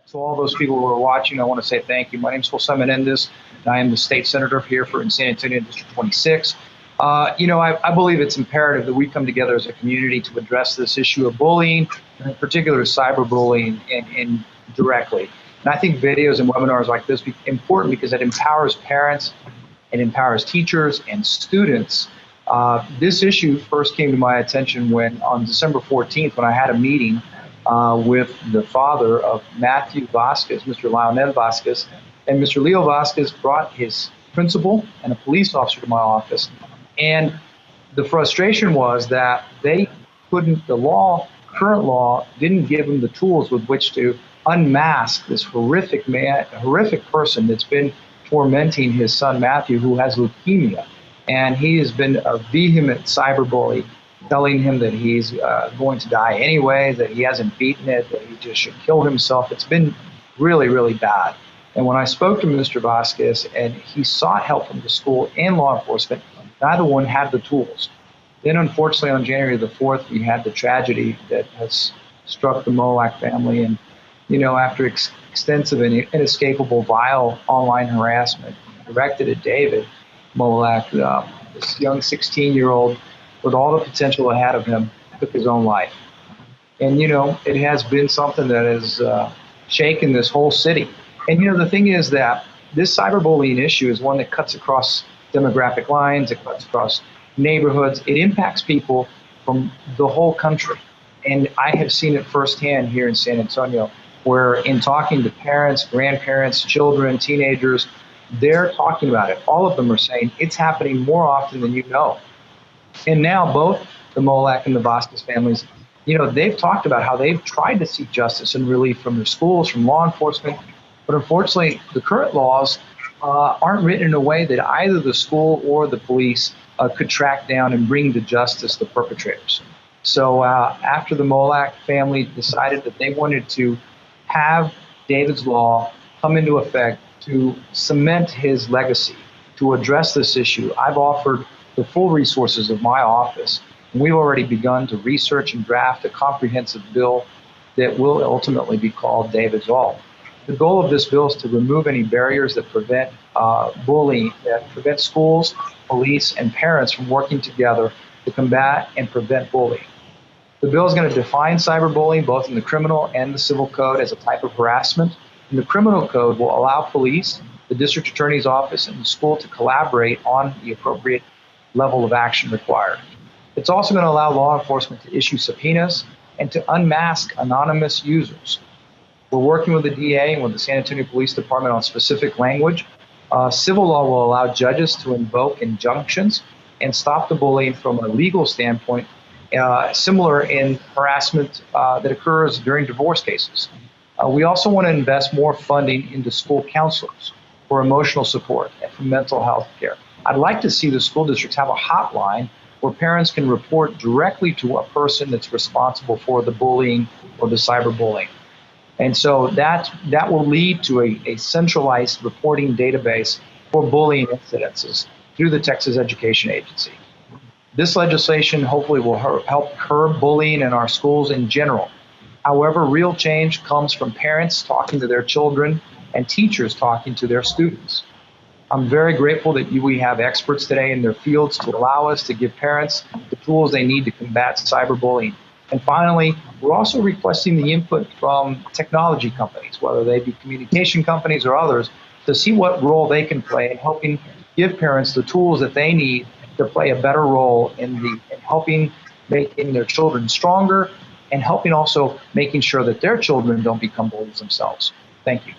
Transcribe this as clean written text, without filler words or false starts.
To all those people who are watching, I want to say thank you. My name is Jose Menendez, and I am the state senator here in San Antonio, District 26. I believe it's imperative that we come together as a community to address this issue of bullying, and in particular cyberbullying, and directly. And I think videos and webinars like this are important because it empowers parents, it empowers teachers and students. This issue first came to my attention when on December 14th, when I had a meeting with the father of Matthew Vasquez, Mr. Lionel Vasquez, and Mr. Leo Vasquez brought his principal and a police officer to my office. And the frustration was that they couldn't, current law didn't give them the tools with which to unmask this horrific person that's been tormenting his son Matthew, who has leukemia. And he has been a vehement cyberbully, telling him that he's going to die anyway, that he hasn't beaten it, that he just should kill himself. It's been really, really bad. And when I spoke to Mr. Vasquez and he sought help from the school and law enforcement, neither one had the tools. Then unfortunately on January the 4th, we had the tragedy that has struck the Molak family. And, after extensive and inescapable vile online harassment directed at David Molak, this young 16-year-old with all the potential ahead of him, took his own life. And, it has been something that has shaken this whole city. And, the thing is that this cyberbullying issue is one that cuts across demographic lines, it cuts across neighborhoods, it impacts people from the whole country. And I have seen it firsthand here in San Antonio, where in talking to parents, grandparents, children, teenagers, they're talking about it. All of them are saying it's happening more often than you know. And now both the Molak and the Vasquez families, they've talked about how they've tried to seek justice and relief from their schools, from law enforcement. But unfortunately, the current laws aren't written in a way that either the school or the police could track down and bring to justice the perpetrators. So after the Molak family decided that they wanted to have David's law come into effect to cement his legacy, to address this issue, I've offered the full resources of my office. And we've already begun to research and draft a comprehensive bill that will ultimately be called David's Law. The goal of this bill is to remove any barriers that prevent bullying, that prevent schools, police, and parents from working together to combat and prevent bullying. The bill is going to define cyberbullying both in the criminal and the civil code as a type of harassment. And the criminal code will allow police, the district attorney's office, and the school to collaborate on the appropriate level of action required. It's also going to allow law enforcement to issue subpoenas and to unmask anonymous users. We're working with the DA and with the San Antonio Police Department on specific language. Civil law will allow judges to invoke injunctions and stop the bullying from a legal standpoint, similar in harassment that occurs during divorce cases. We also want to invest more funding into school counselors for emotional support and for mental health care. I'd like to see the school districts have a hotline where parents can report directly to a person that's responsible for the bullying or the cyberbullying. And so that will lead to a centralized reporting database for bullying incidences through the Texas Education Agency. This legislation hopefully will help curb bullying in our schools in general. However, real change comes from parents talking to their children and teachers talking to their students. I'm very grateful that we have experts today in their fields to allow us to give parents the tools they need to combat cyberbullying. And finally, we're also requesting the input from technology companies, whether they be communication companies or others, to see what role they can play in helping give parents the tools that they need to play a better role in helping making their children stronger and helping also making sure that their children don't become bullies themselves. Thank you.